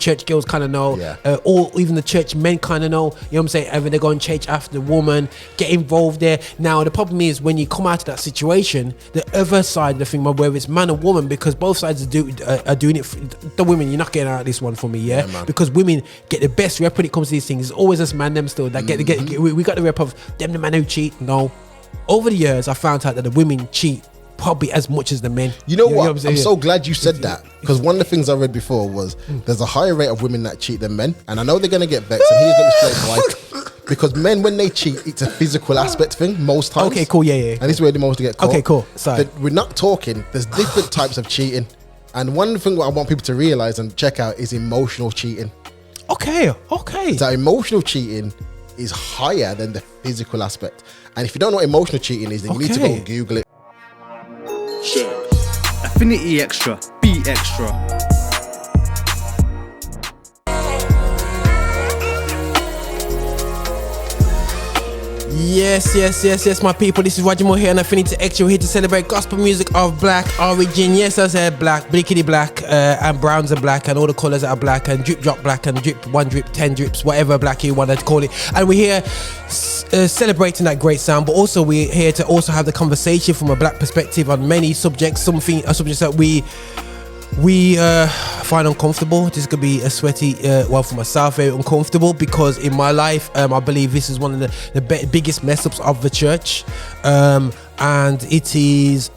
church girls kind of know, or even the church men kind of know, you know what I'm saying, ever they go and chase after the woman, get involved there. Now the problem is when you come out of that situation, the other side of the thing, whether it's man or woman, because both sides are doing it for the women. You're not getting out of this one for me, because women get the best rep when it comes to these things. It's always us man them still that we got the rep of them, the man who cheat. No, over the years I found out that the women cheat probably as much as the men. You know what? I'm so glad you said that, because one of the things I read before was there's a higher rate of women that cheat than men, and I know they're gonna get vexed. And here's let me explain why. Because men, when they cheat, it's a physical aspect thing most times. Okay, cool, yeah. And this is where they most get caught. Okay, cool. Sorry. We're not talking. There's different types of cheating, and one thing I want people to realize and check out is emotional cheating. Okay. So emotional cheating is higher than the physical aspect, and if you don't know what emotional cheating is, then you need to go and Google it. Affinity Xtra, be extra. Yes, my people. This is Roger Moore here, and Affinity Xtra. We're here to celebrate gospel music of black origin. Yes, I said black, blickety black, and browns are black, and all the colours are black, and drip drop black, and drip 1 drip 10 drips, whatever black you want to call it. And we're here celebrating that great sound, but also we're here to also have the conversation from a black perspective on many subjects. Subjects that we find uncomfortable. This could be a sweaty, well, for myself, very uncomfortable, because in my life, I believe this is one of the biggest mess ups of the church, and it is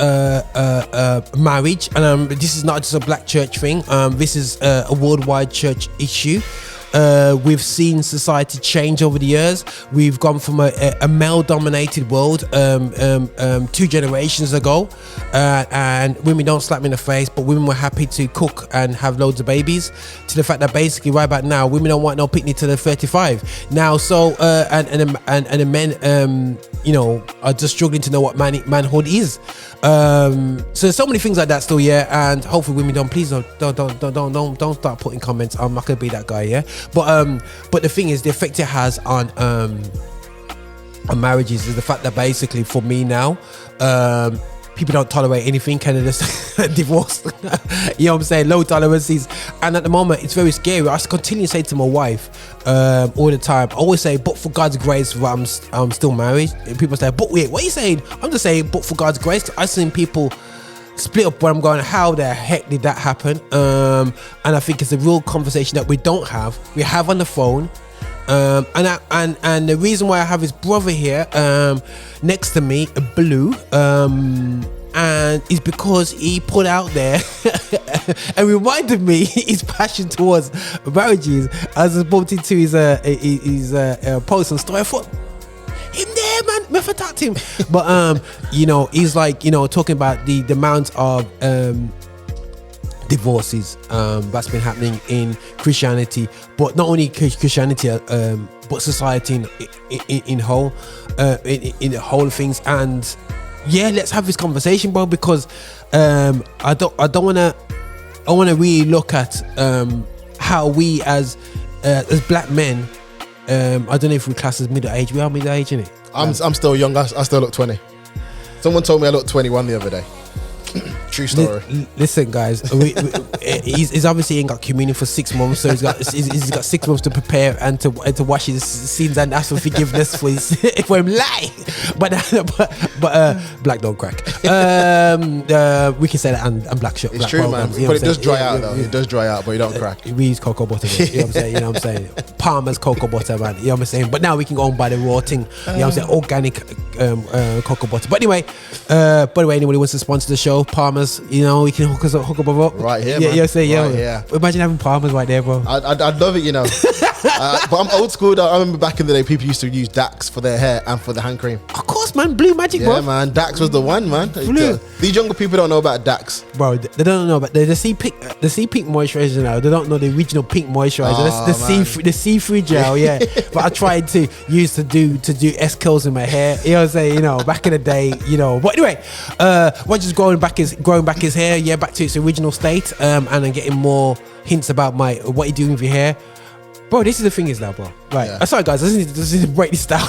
marriage. And this is not just a black church thing. This is a worldwide church issue. We've seen society change over the years. We've gone from a male-dominated world 2 generations ago, and women don't slap me in the face, but women were happy to cook and have loads of babies, to the fact that basically right about now women don't want no picnic till they're 35 now. So and the men are just struggling to know what manhood is. So there's so many things like that still, and hopefully women don't start putting comments. I'm not gonna be that guy, but the thing is, the effect it has on marriages is the fact that basically for me now, people don't tolerate anything, kind of just divorce. You know what I'm saying? Low tolerances. And at the moment, it's very scary. I continue to say to my wife all the time, I always say, but for God's grace, I'm still married. And people say, but wait, what are you saying? I'm just saying, but for God's grace. I've seen people split up where I'm going, how the heck did that happen? And I think it's a real conversation that we don't have. We have on the phone. And the reason why I have his brother here next to me, Blue, and is because he put out there and reminded me his passion towards marriages. As I bumped into his post on story, I thought, him there, man, me for talk to him. But he's like, talking about the amount of divorces that's been happening in Christianity, but not only Christianity, but society in whole, in the whole of things. And let's have this conversation, bro, because I want to really look at how we as black men, I don't know if we class as middle age. We are middle age, innit? I'm still young. I still look 20. Someone told me I looked 21 the other day. True story. Listen, guys, he's obviously ain't got communion for 6 months, so he's got 6 months to prepare and to wash his sins and ask for forgiveness for him lie. But black don't crack. We can say that and black shot. It's black true, programs, man. But it does dry out though. It does dry out, but you don't crack. We use cocoa butter. You know what I'm saying? Palmer's cocoa butter, man. You know what I'm saying? But now we can go on by the raw thing. You know what I'm saying? Organic cocoa butter. But anyway, by the way, anybody wants to sponsor the show, Palmer's, we can hook up right here, man. Imagine having Palmer's right there, bro. I'd love it, but I'm old school though. I remember back in the day, people used to use Dax for their hair and for the hand cream. Of course, man. Blue magic, bro. Yeah, man. Dax was the one, man. These younger people don't know about Dax, bro. They don't know about the sea pink moisturizer now. They don't know the original pink moisturizer. That's the see-through gel. Yeah, but I tried to use to do S curls in my hair. You know what I'm saying? Back in the day. But anyway, Roger's growing back his hair. Back to its original state. And I'm getting more hints about what you're doing with your hair. Bro, this is the thing is now, bro. Right. Yeah. Sorry, guys. I just need to break this down.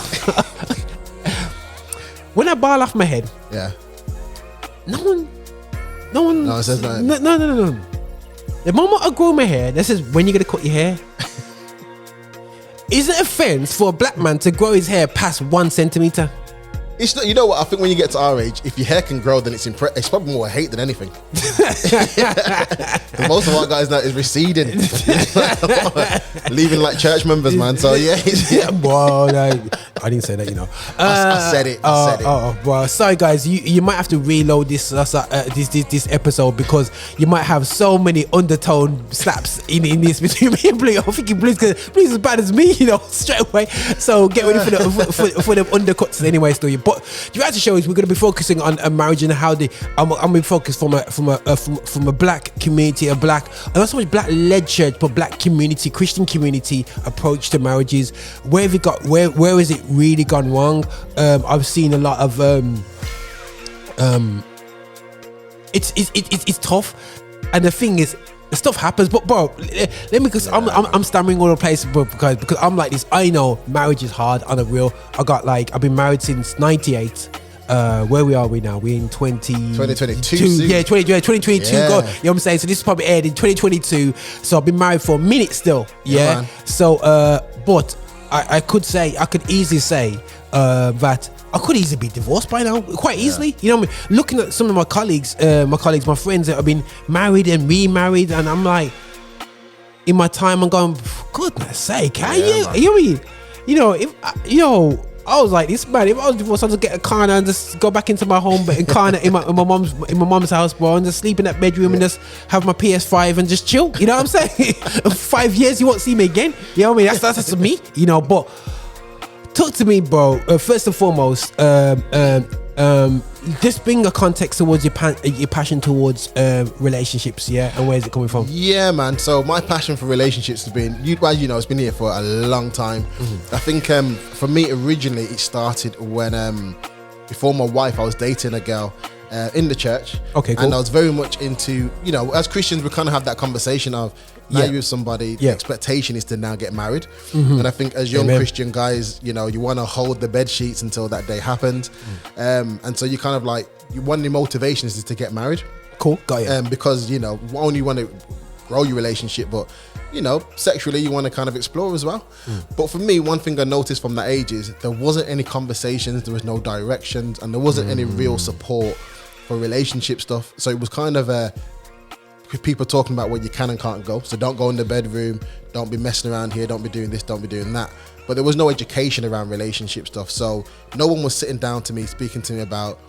When I ball off my head, no one says nothing. No. The moment I grow my hair, this is when you're gonna cut your hair. Is it offense for a black man to grow his hair past 1 centimeter? It's not, you know what? I think when you get to our age, if your hair can grow, then it's probably more hate than anything. Most of our guys now is receding, leaving like church members, man. So yeah, well, I didn't say that, you know. I said it. Oh, well, sorry guys, you might have to reload this episode because you might have so many undertone slaps in this between me and Blue. I'm thinking Blue's as bad as me, you know, straight away. So get ready for the undercuts anyway, still. But the reality show is we're going to be focusing on marriage and how I'm going to be focused from a black community, and not so much black led church, but black community, Christian community approach to marriages. Where has it really gone wrong? I've seen a lot of it's tough, and the thing is, stuff happens. But bro, let me, because I'm stammering all the place, bro, because I'm like this. I know marriage is hard on a real. I've been married since '98. Where we are now? We're in 2022. Yeah, 2022. Yeah. Go, you know what I'm saying? So this is probably aired in 2022. So I've been married for a minute still. Yeah. So, but I could easily say that I could easily be divorced by now, quite easily. You know what I mean? Looking at some of my colleagues, my friends that have been married and remarried, and I'm like, in my time, I'm going, goodness sake, how you know what I mean? You know, I was like this, man. If I was divorced, I'd just get a car and just go back into my home, but in my mom's house, bro, and just sleep in that bedroom and just have my PS5 and just chill. You know what I'm saying? 5 years, you won't see me again. You know what I mean? That's me. You know, but talk to me, bro. First and foremost, just bring a context towards your passion towards relationships, yeah, and where is it coming from? Yeah, man. So my passion for relationships has been, it's been here for a long time. Mm-hmm. I think for me originally it started when before my wife, I was dating a girl in the church. Okay, cool. And I was very much into, as Christians we kind of have that conversation of, now you're with somebody, the expectation is to now get married. Mm-hmm. And I think as young Christian guys, you want to hold the bed sheets until that day happens. And so you kind of like, one of the motivations is to get married. Cool, got it. Because, only you want to grow your relationship, but, sexually you want to kind of explore as well. But for me, one thing I noticed from that age is there wasn't any conversations, there was no directions, and there wasn't any real support for relationship stuff. So it was kind of people talking about where you can and can't go. So don't go in the bedroom, don't be messing around here, don't be doing this, don't be doing that. But there was no education around relationship stuff. So no one was sitting down to me, speaking to me about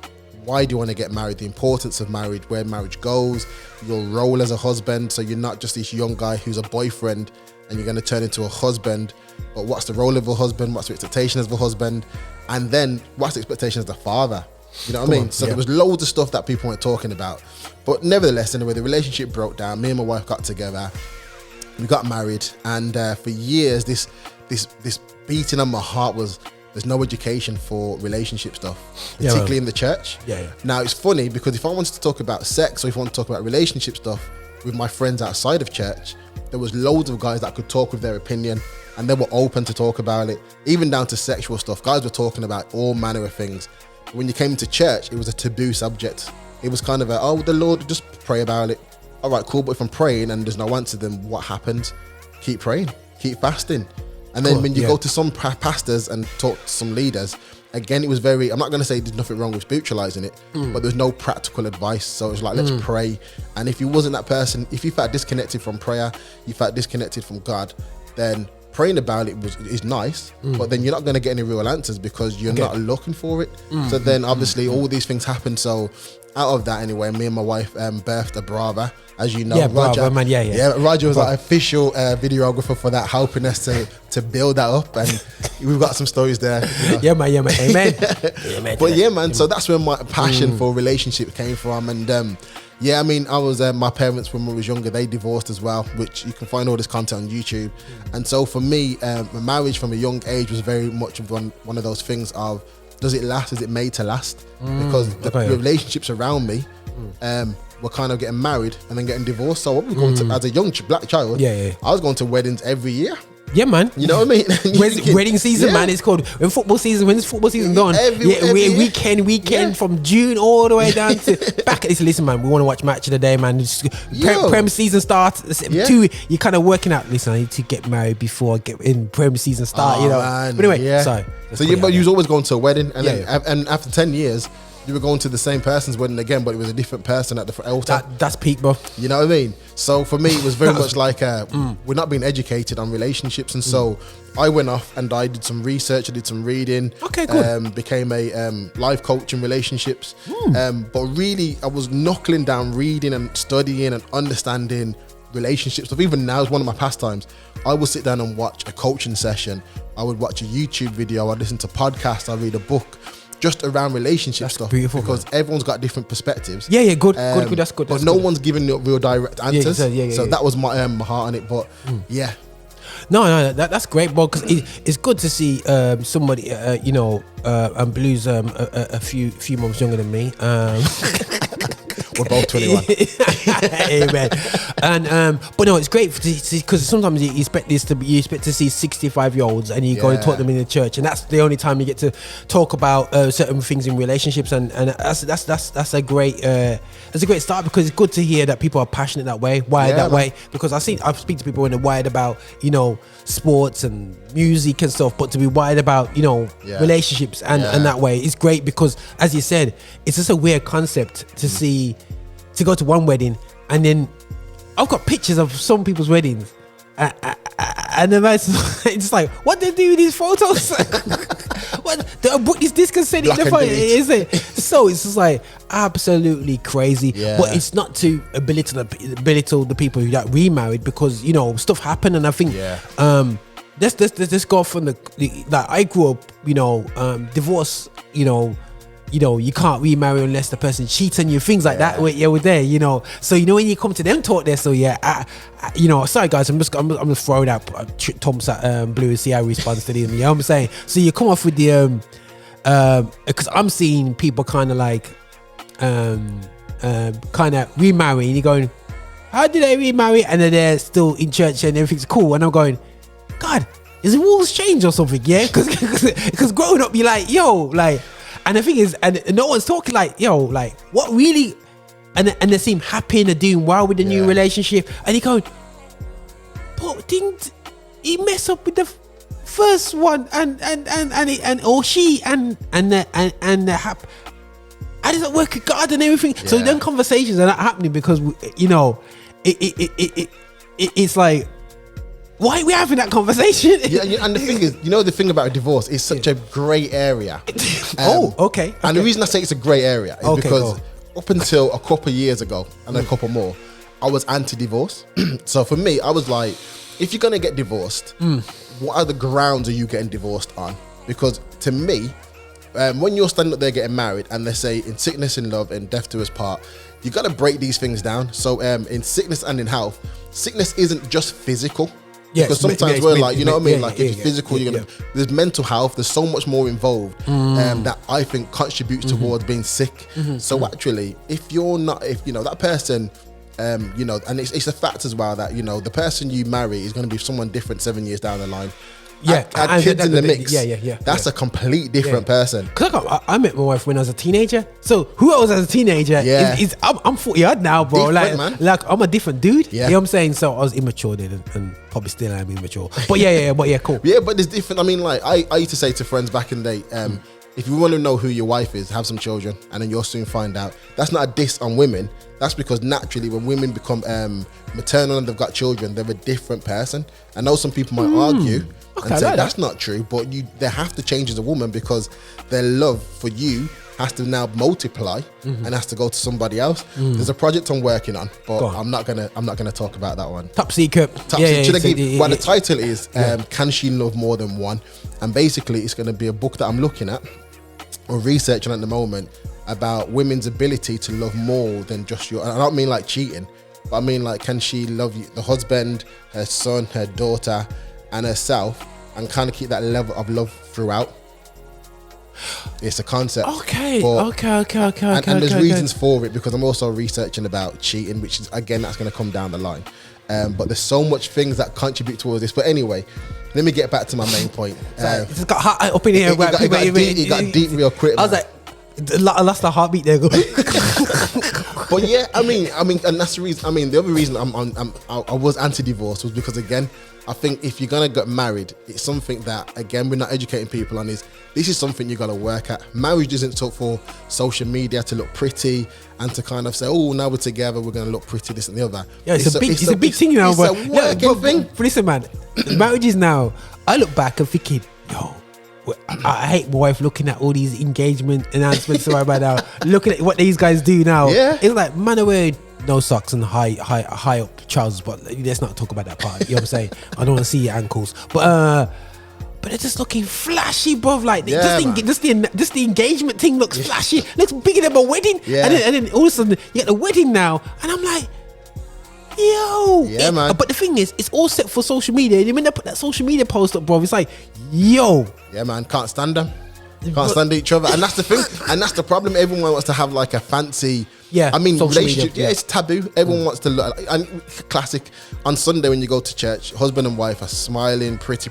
why do you want to get married, the importance of marriage, where marriage goes, your role as a husband. So you're not just this young guy who's a boyfriend and you're going to turn into a husband, but what's the role of a husband? What's the expectation of a husband? And then what's the expectation as the father? You know what I mean? So there was loads of stuff that people weren't talking about. But nevertheless, anyway, the relationship broke down. Me and my wife got together. We got married. And for years, this beating on my heart was, there's no education for relationship stuff, particularly in the church. Now, it's funny because if I wanted to talk about sex or if I want to talk about relationship stuff with my friends outside of church, there was loads of guys that could talk with their opinion and they were open to talk about it, even down to sexual stuff. Guys were talking about all manner of things. When you came to church, it was a taboo subject. It was kind of the Lord, just pray about it. All right, cool. But if I'm praying and there's no answer, then what happens? Keep praying, keep fasting. And then when you go to some pastors and talk to some leaders, again, it was very, I'm not going to say there's nothing wrong with spiritualizing it, but there's no practical advice. So it's like, let's pray. And if you wasn't that person, if you felt disconnected from prayer, you felt disconnected from God, then praying about it is nice, but then you're not going to get any real answers because you're not looking for it. So then obviously all these things happen. So out of that anyway, me and my wife birthed a brother, as you know. Roger, man, Roger was like official videographer for that, helping us to build that up, and we've got some stories there. Yeah, man, amen. But yeah, man, so that's where my passion for relationship came from. And I mean, I was my parents when we was younger, they divorced as well, which you can find all this content on YouTube. And so for me, my marriage from a young age was very much of one of those things of, does it last? Is it made to last? Because the relationships around me were kind of getting married and then getting divorced. So what we going to, as a young black child, I was going to weddings every year. Yeah, man. You know what I mean? Wedding season, man. It's called when football season. When's football season done? Weekend from June all the way down to back. Listen, man. We want to watch match of the day, man. Prem season starts. Yeah. Two, you're kind of working out. Listen, I need to get married before I get in Prem season start. You know. Man, but anyway, yeah. so you was always going to a wedding, and Yeah, then and after 10 years, you were going to the same person's wedding again, but it was a different person at the altar. that's peak, bro. You know what I mean? So for me, it was very much like we're not being educated on relationships, and so I went off and I did some research, I did some reading. Okay, good. Became a life coach in relationships. But really, I was knuckling down, reading and studying and understanding relationships. So even now, it's one of my pastimes. I will sit down and watch a coaching session. I would watch a YouTube video. I'd listen to podcasts. I'd read a book. Just around relationship stuff, beautiful, because everyone's got different perspectives. Yeah, good. That's good. But no one's giving you real direct answers. So that was my heart on it. But yeah, no, that's great, bro. Because it's good to see somebody, and Blue's a few months younger than me. We're both 21. Amen. And but no, it's great because sometimes you expect to see 65-year-olds and you go and talk to them in the church, and that's the only time you get to talk about certain things in relationships, and that's a great start, because it's good to hear that people are passionate that way, wired that way. Because I speak to people when they're wired about sports and music and stuff, but to be wired about relationships and that way is great, because as you said, it's just a weird concept to see. To go to one wedding, and then I've got pictures of some people's weddings, and then it's just like, what they do with these photos? What the book is this can send it the phone, is it? So it's just like absolutely crazy. But it's not to belittle the people who got remarried, because stuff happened, and I think let's go from the I grew up divorce, you can't remarry unless the person cheats on you, things like that. We're there, So when you come to them talk there, so sorry guys, I'm just throwing out Tom's Blue and see how he responds to them. You know what I'm saying? So you come off with the because I'm seeing people kind of like kind of remarry, and you're going, how did they remarry? And then they're still in church and everything's cool, and I'm going, God, is the rules change or something? Yeah, because growing up, you're like, and the thing is, and no one's talking like, what really? And they seem happy and they're doing well with the new relationship. And you're going, but didn't he mess up with the first one? And or she and the how does it work with God and everything? So then conversations are not happening, because it's like, why are we having that conversation? And the thing is, the thing about divorce is such a grey area. Okay. And the reason I say it's a grey area is because up until a couple of years ago, and a couple more, I was anti-divorce. So for me, I was like, if you're gonna get divorced, what other grounds are you getting divorced on? Because to me, when you're standing up there getting married, and they say in sickness, in love, and death to us part, you got to break these things down. So in sickness and in health, sickness isn't just physical. Because sometimes we're like, you know what I mean? Like if it's physical, there's mental health. There's so much more involved that I think contributes towards being sick. So actually, if you're not, that person, and it's a fact as well that the person you marry is going to be someone different 7 years down the line. Add kids in the mix. That's a complete different person. Cause I met my wife when I was a teenager. So who else as a teenager? I'm 40 odd now, bro. Like I'm a different dude. You know what I'm saying? So I was immature then, and probably still am immature. But cool. But there's different. I mean, like I used to say to friends back in the day, if you want to know who your wife is, have some children, and then you'll soon find out. That's not a diss on women. That's because naturally, when women become maternal and they've got children, they're a different person. I know some people might argue and say that's not true, but they have to change as a woman, because their love for you has to now multiply and has to go to somebody else. There's a project I'm working on, but I'm not gonna talk about that one. Top secret. The title is Can She Love More Than One? And basically, it's going to be a book that I'm looking at or researching at the moment about women's ability to love more than just and I don't mean like cheating, but I mean like, can she love the husband, her son, her daughter, and herself, and kind of keep that level of love throughout. It's a concept. Okay. And there's reasons for it, because I'm also researching about cheating, which is, again, that's going to come down the line. But there's so much things that contribute towards this. But anyway, let me get back to my main point. It's got hot up in here. It got deep real quick. I was like, I lost the heartbeat there. But yeah, I mean, and that's the reason. I mean, the other reason I was anti-divorce was because, again, I think if you're gonna get married, it's something that, again, we're not educating people on. This is something you gotta work at. Marriage isn't for social media to look pretty and to kind of say, oh, now we're together, we're gonna look pretty, this and the other. Yeah, it's a big thing now. It's a working thing. Listen, man, marriages now. I look back and thinking, yo, I hate my wife looking at all these engagement announcements right now. Looking at what these guys do now. Yeah. It's like, man, I wear no socks and high up trousers, but let's not talk about that part. You know what I'm saying? I don't want to see your ankles. But they're just looking flashy, bruv. Like, just the engagement thing looks flashy. Looks bigger than my wedding. Yeah. And then all of a sudden, you get the wedding now. And I'm like, yo. Yeah, man. But the thing is, it's all set for social media. And when they put that social media post up, bro, it's like, yo. Yeah, man. Can't stand them. Can't stand each other. And that's the thing. And that's the problem. Everyone wants to have like a fancy... Yeah, I mean, relationship, media, it's taboo. Everyone wants to look, and classic, on Sunday when you go to church, husband and wife are smiling, pretty,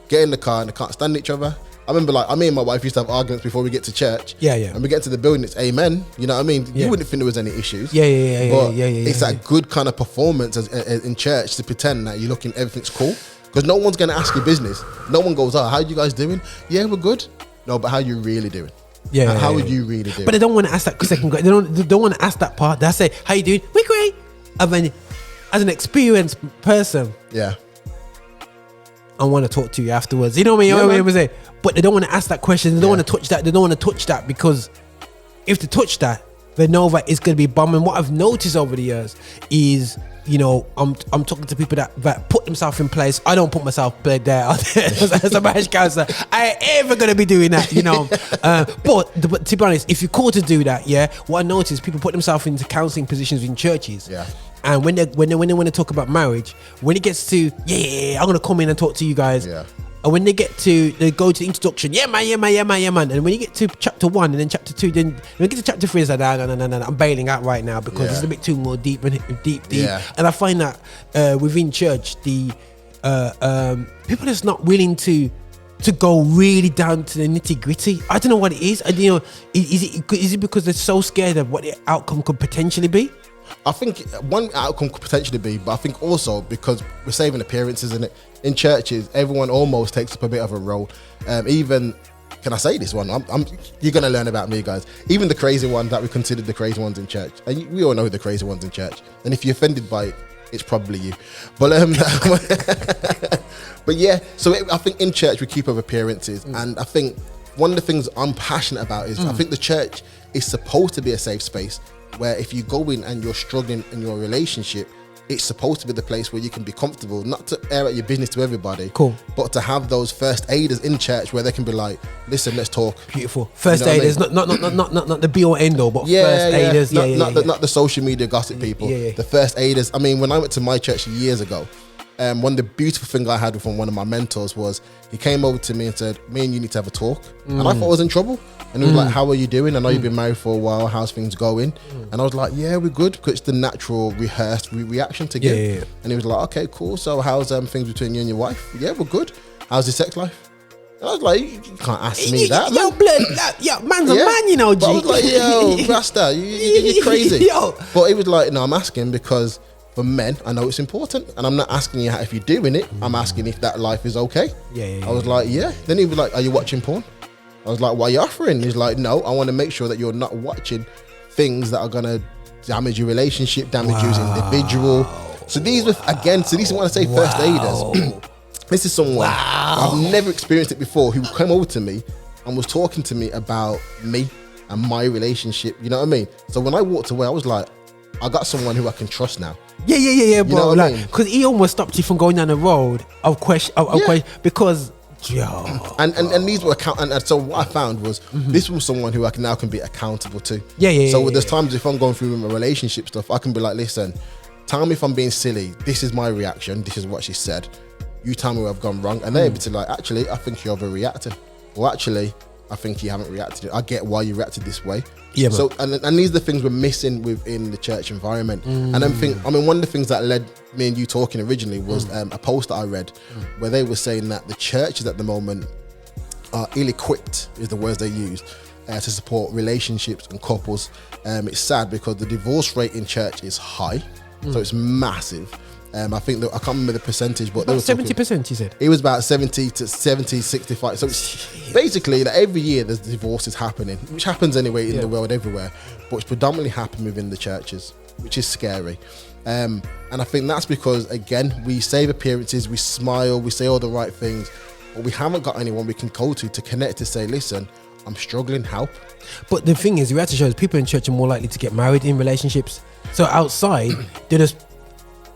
get in the car and they can't stand each other. I remember, like, me and my wife used to have arguments before we get to church. Yeah. And we get to the building, it's amen. You know what I mean? You wouldn't think there was any issues. Yeah. It's that good kind of performance as in church to pretend that you're looking, everything's cool. Because no one's going to ask your business. No one goes, how you guys doing? Yeah, we're good. No, but how you really doing? How are you really doing? But they don't want to ask that second. They don't want to ask that part. They say, "How you doing? We're great." I mean, as an experienced person, I want to talk to you afterwards. You know what I mean? Yeah, but they don't want to ask that question. They don't want to touch that. They don't want to touch that because if they touch that, they know that it's going to be bombing. What I've noticed over the years is, you know, I'm talking to people that put themselves in place. I don't put myself there as a marriage counselor. I ain't ever gonna be doing that, you know. But to be honest, if you're called to do that, what I notice is people put themselves into counselling positions in churches. And when they want to talk about marriage, when it gets to I'm gonna come in and talk to you guys. And when they go to the introduction, yeah man. And when you get to chapter 1 and then chapter 2, then when you get to chapter 3, it's like, no, I'm bailing out right now because it's a bit too more deep. Yeah. And I find that within church, the people are just not willing to go really down to the nitty gritty. I don't know what it is. Is it because they're so scared of what the outcome could potentially be? I think one outcome could potentially be, but I think also because we're saving appearances in it. In churches, everyone almost takes up a bit of a role. Even, can I say this one? You're going to learn about me, guys. Even the crazy ones that we consider the crazy ones in church. And we all know the crazy ones in church. And if you're offended by it, it's probably you. But but yeah, so I think in church we keep up appearances. And I think one of the things I'm passionate about is I think the church is supposed to be a safe space where if you go in and you're struggling in your relationship, it's supposed to be the place where you can be comfortable, not to air out your business to everybody, but to have those first aiders in church where they can be like, listen, let's talk. Beautiful. First aiders, I mean? not the be or end all, but first aiders. Not the social media gossip people. The first aiders. I mean, when I went to my church years ago, one of the beautiful things I had from one of my mentors was he came over to me and said, me and you need to have a talk. And I thought I was in trouble. And he was like, how are you doing? I know you've been married for a while. How's things going? And I was like, yeah, we're good. Because it's the natural rehearsed reaction to give. And he was like, okay, cool. So how's things between you and your wife? Yeah, we're good. How's your sex life? And I was like, you can't ask me that. Yo, blood, man's a man, you know, G. But I was like, yo, Rasta, you're crazy. But he was like, no, I'm asking because for men, I know it's important. And I'm not asking you if you're doing it. I'm asking if that life is okay. I was like, yeah. Then he was like, are you watching porn? I was like, what are you offering? He's like, no, I want to make sure that you're not watching things that are going to damage your relationship, damage you as an individual. So these were, again, so this is when I say first aiders. This is someone, I've never experienced it before, who came over to me and was talking to me about me and my relationship. You know what I mean? So when I walked away, I was like, I got someone who I can trust now. Yeah, bro. You know what I mean? Because he almost stopped you from going down the road of question, because... And these were and so what I found was this was someone who I can be accountable to. So there's times if I'm going through my relationship stuff, I can be like, listen, tell me if I'm being silly. This is my reaction. This is what she said. You tell me where I've gone wrong, and they're able to like, actually, I think you're overreacting, or actually, I think you haven't reacted. I get why you reacted this way. Yeah, man. So and these are the things we're missing within the church environment. And one of the things that led me and you talking originally was a post that I read where they were saying that the churches at the moment are ill-equipped, is the words they used, to support relationships and couples. It's sad because the divorce rate in church is high, so it's massive. I think that I can't remember the percentage, but about 70%. You said it was about 65. So it's basically that every year there's divorces happening, which happens anyway in the world everywhere, but it's predominantly happening within the churches, which is scary. And I think that's because, again, we save appearances, we smile, we say all the right things, but we haven't got anyone we can go to connect to say, listen, I'm struggling, help. But the thing is, we have to show is people in church are more likely to get married in relationships. So outside, they just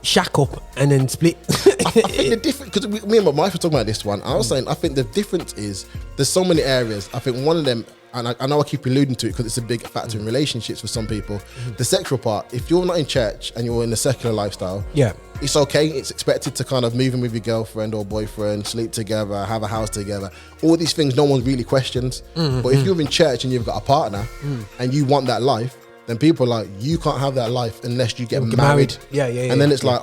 shack up and then split. I think the difference, because me and my wife were talking about this one, I was saying I think the difference is there's so many areas. I think one of them, and I know I keep alluding to it because it's a big factor in relationships for some people, the sexual part. If you're not in church and you're in a secular lifestyle, it's okay, it's expected to kind of move in with your girlfriend or boyfriend, sleep together, have a house together, all these things no one really questions. But if you're in church and you've got a partner and you want that life, then people are like, you can't have that life unless you get married. Yeah. And then it's like,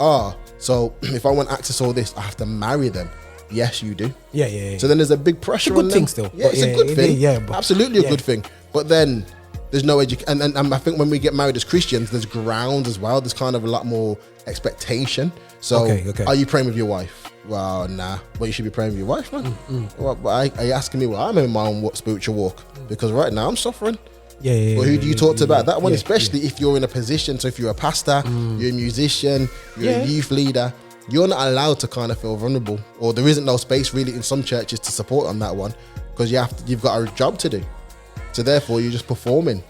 so if I want access to all this, I have to marry them. Yes, you do. Yeah. So then there's a big pressure on them. It's a good thing still. Yeah, it's a good thing. Absolutely a good thing. But then there's no education. And I think when we get married as Christians, there's grounds as well. There's kind of a lot more expectation. So are you praying with your wife? Well, nah. Well, you should be praying with your wife, man. Well, are you asking me? Well, I'm in my own spiritual walk. Because right now I'm suffering. Well, who do you talk to about that one? Especially if you're in a position. So if you're a pastor, you're a musician, you're a youth leader, you're not allowed to kind of feel vulnerable, or there isn't no space really in some churches to support on that one, because you've got a job to do. So therefore, you're just performing.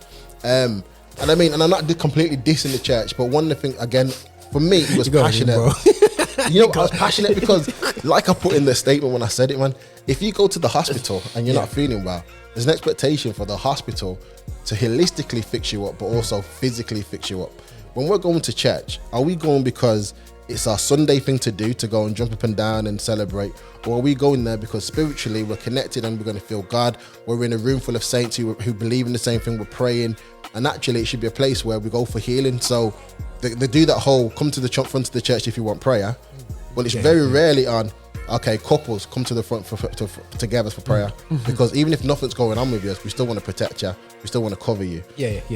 And I mean, and I'm not completely dissing the church, but one of the things, again, for me, it was passionate. I was passionate because, like I put in the statement when I said it, man, if you go to the hospital and you're not feeling well, there's an expectation for the hospital to holistically fix you up, but also physically fix you up. When we're going to church, are we going because it's our Sunday thing to do, to go and jump up and down and celebrate? Or are we going there because spiritually we're connected and we're going to feel God? We're in a room full of saints who believe in the same thing, we're praying, and actually it should be a place where we go for healing. So they do that whole come to the front of the church if you want prayer. Well, it's very rarely on, okay, couples come to the front together for prayer, because even if nothing's going on with you, we still want to protect you, we still want to cover you.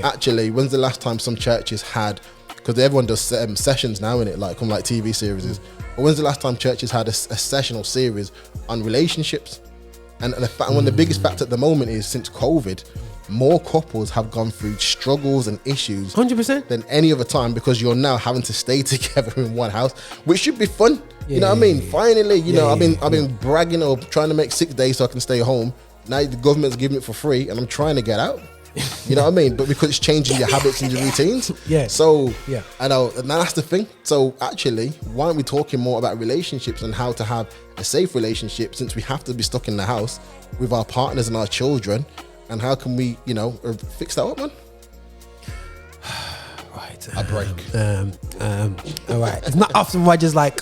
Actually, when's the last time some churches had, because everyone does sessions now in it, like TV series, but when's the last time churches had a sessional series on relationships? And one of the biggest facts at the moment is, since COVID, more couples have gone through struggles and issues 100% than any other time, because you're now having to stay together in one house, which should be fun. You know what I mean? Finally, I've been bragging or trying to make 6 days so I can stay home. Now the government's giving it for free and I'm trying to get out. You know what I mean? But because it's changing your habits and your routines. I know, and that's the thing. So actually, why aren't we talking more about relationships and how to have a safe relationship, since we have to be stuck in the house with our partners and our children? And how can we, fix that up, man? Right. A break. All right. It's not often where I just like,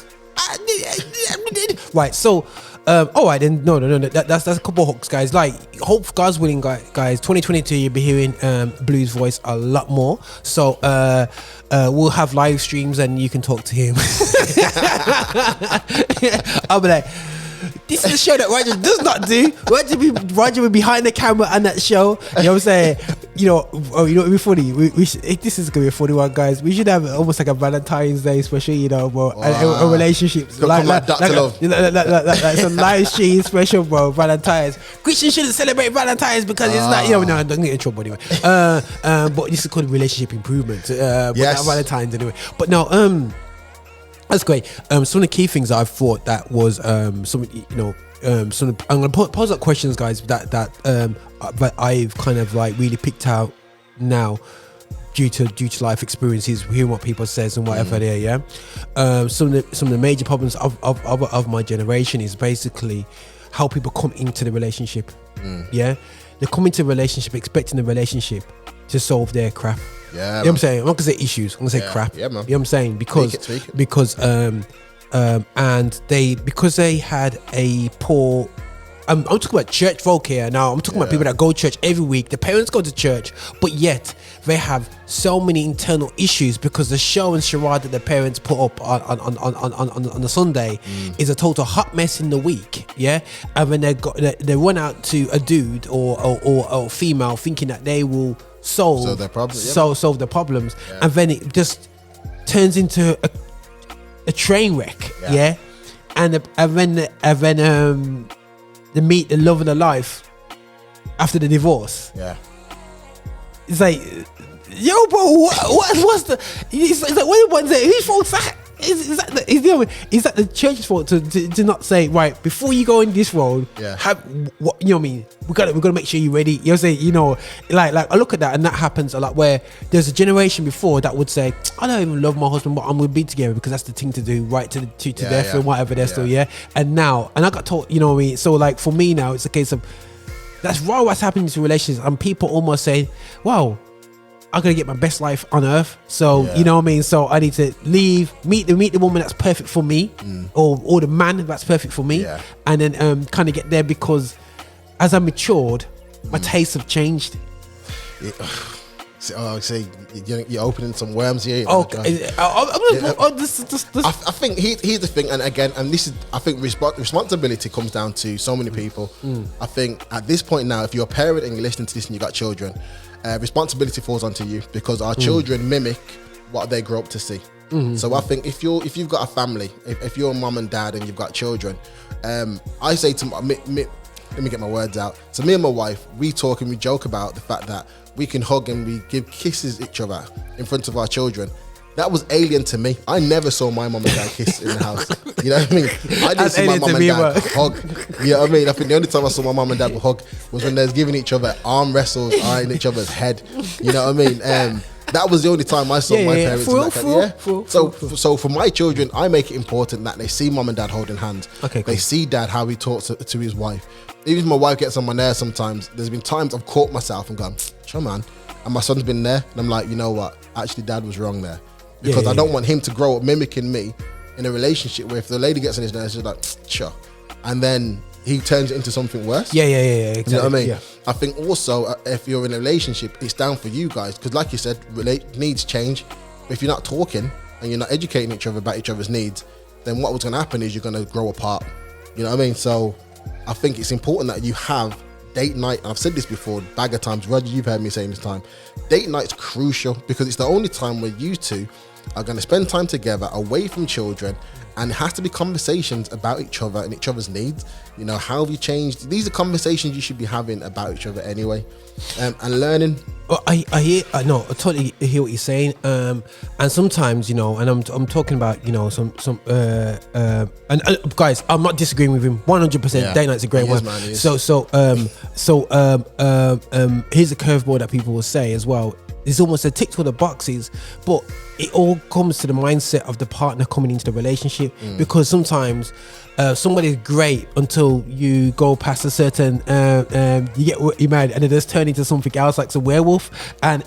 right. So, all right, then. No. That's a couple of hooks, guys. Like, hope God's willing, guys. 2022, you'll be hearing Blue's voice a lot more. So, we'll have live streams and you can talk to him. I'll be like, this is a show that Roger does not do. Roger will be behind the camera on that show. You know what I'm saying? It'd be funny. This is gonna be a funny one, guys. We should have almost like a Valentine's Day special, bro. A relationships, like some live stream special, bro. Valentine's. Christians shouldn't celebrate Valentine's because it's not. No, don't get in trouble anyway. But this is called relationship improvement. Yes. Valentine's anyway. But no, that's great. Some of the key things that I thought that was I'm gonna pose up questions, guys, that I've kind of like really picked out now due to life experiences, hearing what people says and whatever there. Some of the major problems of my generation is basically how people come into the relationship. They come into a relationship expecting the relationship to solve their crap. You know what I'm saying? I'm not gonna say issues, I'm gonna say crap. You know what I'm saying? Because and because they had a poor I'm talking about church folk here now. I'm talking about people that go to church every week. The parents go to church, but yet they have so many internal issues because the show and charade that the parents put up on a Sunday is a total hot mess in the week. Yeah, and when they run out to a dude or female thinking that they will solve their problems, solve the problems, and then it just turns into a train wreck. Yeah. And then they meet the love of their life after the divorce. Yeah, it's like, yo, bro, what's the? It's like, what is whose fault's that? Is that the church's fault to not say, right, before you go in this road, have what, you know what I mean? We gotta make sure you're ready. You know, say, you know, like I look at that, and that happens a lot where there's a generation before that would say, I don't even love my husband, but I'm gonna be together because that's the thing to do, right to death and whatever. They're still and now, and I got taught, you know what I mean. So like for me now, it's a case of that's raw what's happening to relationships, and people almost say, wow, I'm gonna get my best life on earth, so you know what I mean. So I need to leave, meet the woman that's perfect for me, or the man that's perfect for me, and then kind of get there, because as I matured, my tastes have changed. See, you're opening some worms here. I think here's the thing, and again, and this is, I think responsibility comes down to so many people. I think at this point now, if you're a parent and you're listening to this and you got children, responsibility falls onto you, because our children mimic what they grow up to see. So I think if you've got a family, if you're a mum and dad and you've got children, I say to let me get my words out. So me and my wife, we talk and we joke about the fact that we can hug and we give kisses each other in front of our children. That was alien to me. I never saw my mum and dad kiss in the house. You know what I mean? I didn't see my mum and dad hug. You know what I mean? I think the only time I saw my mum and dad hug was when they was giving each other arm wrestles in each other's head. You know what I mean? That was the only time I saw my parents. So for my children, I make it important that they see mum and dad holding hands. Okay, cool. They see dad, how he talks to his wife. Even if my wife gets on my nerves sometimes, there's been times I've caught myself and gone, sure man. And my son's been there and I'm like, you know what? Actually, dad was wrong there. Because I don't want him to grow up mimicking me in a relationship where if the lady gets on his nerves, she's like, sure. And then he turns it into something worse. Exactly. You know what I mean? Yeah. I think also, if you're in a relationship, it's down for you guys. Because like you said, needs change. But if you're not talking and you're not educating each other about each other's needs, then what was going to happen is you're going to grow apart. You know what I mean? So I think it's important that you have date night. I've said this before, bag of times. Roger, you've heard me saying this time. Date night's crucial because it's the only time where you two are going to spend time together away from children, and it has to be conversations about each other and each other's needs. You know, how have you changed? These are conversations you should be having about each other anyway, and learning. Well, I totally hear what you're saying. And sometimes, you know, and I'm talking about, you know, some and guys, I'm not disagreeing with him 100%. Date night's a great one. Man, so here's a curveball that people will say as well. It's almost a tick to the boxes, but it all comes to the mindset of the partner coming into the relationship, because sometimes somebody's great until you go past a certain you get married and it just turn into something else, like a werewolf, and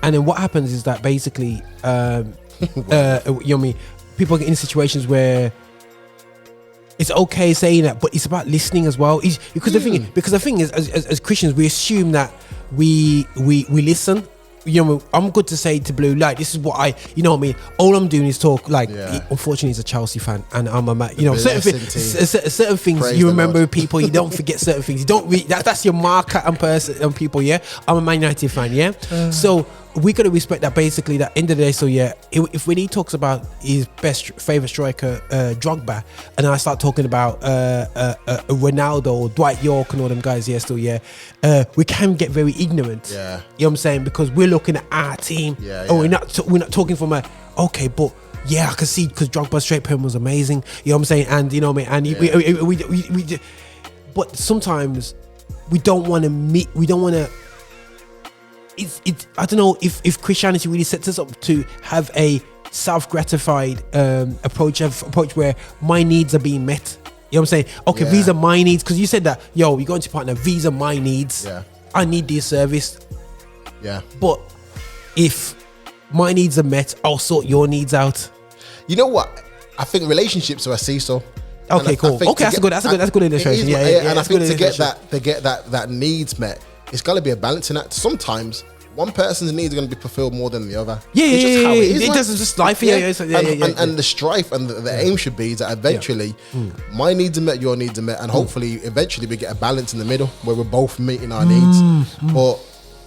then what happens is that basically you know what I mean, people get in situations where it's okay saying that, but it's about listening as well. Because the thing is, as Christians, we assume that we listen. You know, I'm good to say to Blue, like, this is what you know what I mean, all I'm doing is talk, like, unfortunately he's a Chelsea fan and I'm a you know, certain things praise you remember with people, you don't forget certain things, you don't that's your marker and people. I'm a Man United fan, so we gotta respect that, basically, that end of the day. So if when he talks about his favorite striker, Drogba, and I start talking about Ronaldo or Dwight York and all them guys, we can get very ignorant. You know what I'm saying? Because we're looking at our team, and we're not talking from okay, but I can see, because Drogba's straight pen was amazing. You know what I'm saying? And you know what I mean? And we but sometimes we don't want to meet. We don't want to. I don't know if Christianity really sets us up to have a self-gratified approach where my needs are being met. You know what I'm saying? Okay, these are my needs, because you said that, you go into partner, these are my needs. I need this service. But if my needs are met, I'll sort your needs out. You know what? I think relationships are a seesaw. Okay, cool. Okay, that's a good illustration. Yeah, and I think to get that needs met, it's got to be a balancing act. Sometimes one person's needs are going to be fulfilled more than the other. It doesn't just life. And the strife and the aim should be that eventually my needs are met, your needs are met, and hopefully eventually we get a balance in the middle where we're both meeting our needs. But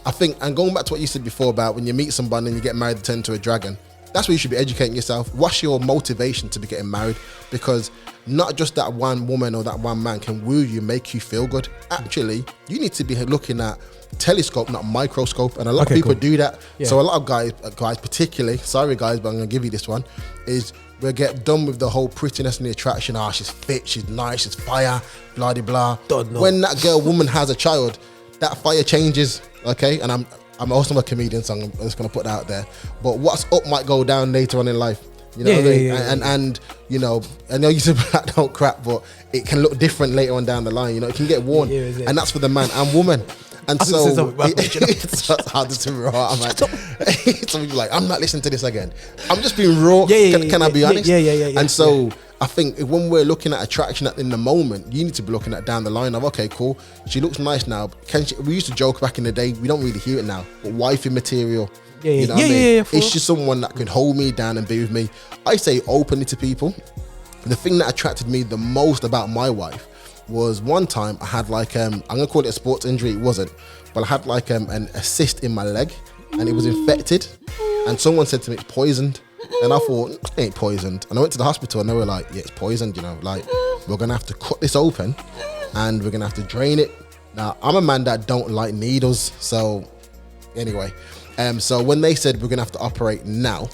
I think, and going back to what you said before about when you meet somebody and you get married, they turn into a dragon. That's where you should be educating yourself. What's your motivation to be getting married? Because not just that one woman or that one man can woo you, make you feel good. Actually, you need to be looking at telescope, not microscope. And a lot of people do that. Yeah. So a lot of guys particularly, sorry guys, but I'm going to give you this one, is we'll get done with the whole prettiness and the attraction. She's fit, she's nice, she's fire, blah, blah, blah. When that woman has a child, that fire changes, okay? And I'm also a comedian, so I'm just going to put that out there. But what's up might go down later on in life. You know what I mean? And you know, I know you said black don't crack, but it can look different later on down the line. You know, it can get worn. And that's for the man and woman. And so it's hard to be raw. I'm like, some people like, I'm not listening to this again. I'm just being raw. Can I be honest? And so I think when we're looking at attraction in the moment, you need to be looking at down the line of, okay, cool, she looks nice now. We used to joke back in the day, we don't really hear it now, but wifey material. You know what I mean? It's just someone that could hold me down and be with me. I say openly to people. The thing that attracted me the most about my wife was one time I had like, I'm gonna call it a sports injury, it wasn't, but I had like a cyst in my leg and it was infected, and someone said to me it's poisoned, and I thought it ain't poisoned, and I went to the hospital and they were like, yeah, it's poisoned, you know, like we're gonna have to cut this open and we're gonna have to drain it. Now I'm a man that don't like needles, so anyway, so when they said we're gonna have to operate now,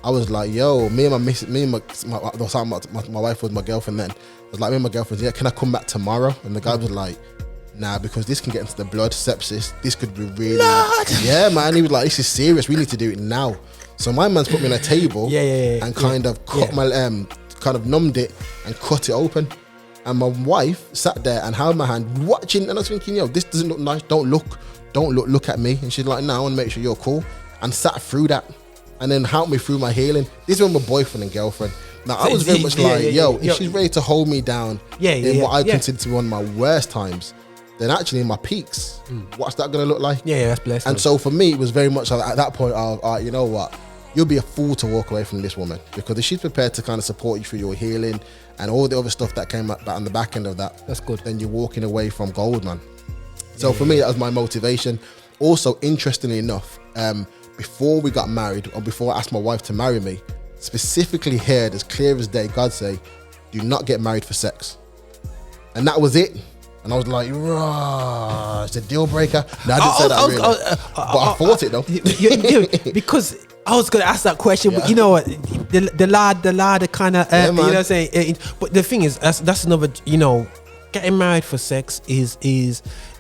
I was like, yo, my wife was my girlfriend then. I was like, me and my girlfriend, yeah, can I come back tomorrow? And the guy was like, nah, because this can get into the blood, sepsis. This could be really, yeah, man. He was like, this is serious. We need to do it now. So my man's put me on a table and kind of cut my, kind of numbed it and cut it open. And my wife sat there and held my hand watching, and I was thinking, yo, this doesn't look nice. Don't look at me. And she's like, no, I want to make sure you're cool. And sat through that and then helped me through my healing. This was my boyfriend and girlfriend. Now, I was very much like, if she's ready to hold me down in what I consider to be one of my worst times, then actually in my peaks, what's that going to look like? That's blessed. And so for me, it was very much at that point of, all right, you know what? You'll be a fool to walk away from this woman, because if she's prepared to kind of support you through your healing and all the other stuff that came up on the back end of that, that's good. Then you're walking away from gold, man. So for me, that was my motivation. Also, interestingly enough, before we got married, or before I asked my wife to marry me, specifically heard as clear as day, God say, do not get married for sex. And that was it. And I was like, rah, it's a deal breaker. No, I didn't say that really. But I thought it though. Because I was going to ask that question, but you know what, the lad kind of, you know what I'm saying? But the thing is, that's another, you know, getting married for sex is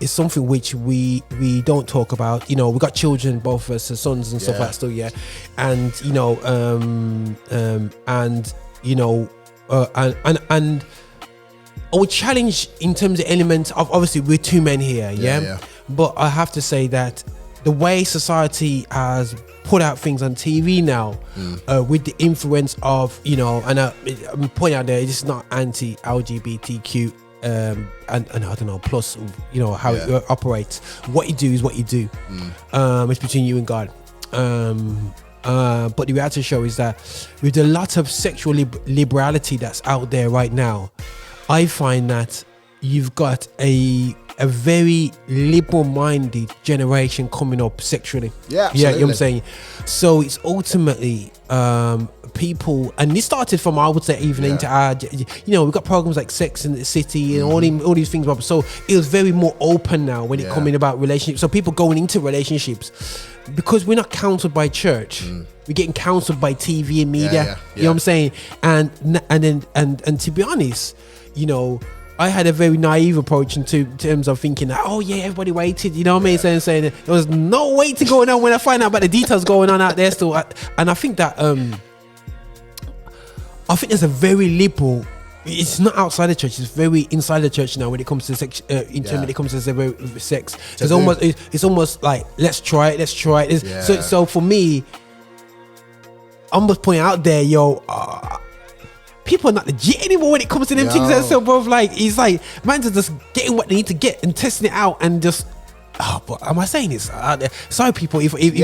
something which we don't talk about. You know, we got children, both of us, sons and stuff like that still, and you know, and you know, and our challenge in terms of elements of, obviously we're two men here, but I have to say that the way society has put out things on TV now, with the influence of, you know, and I'm pointing out there, it's not anti-LGBTQ. And I don't know, plus, you know, how it operates. What you do is what you do. It's between you and God. But the reality show is that with a lot of sexual liberality that's out there right now, I find that you've got a very liberal-minded generation coming up sexually. Yeah, you know what I'm saying? So it's ultimately people, and this started from, I would say, even into our, you know, we've got programs like Sex in the City and all these things. So it was very more open now when it coming about relationships. So people going into relationships, because we're not counseled by church, we're getting counseled by TV and media. You know what I'm saying? And to be honest, you know, I had a very naive approach in terms of thinking that, oh yeah, everybody waited, you know what I mean? Saying there was no waiting going on when I find out about the details going on out there still. And I think that I think there's a very liberal, it's not outside the church, it's very inside the church now when it comes to sex, when it comes to sex. It's almost like, let's try it. So for me, I'm just pointing out there, people are not legit anymore when it comes to them things. And so, bro, like, it's like, man, are just getting what they need to get and testing it out and just. Oh, but am I saying this? Sorry, people. If you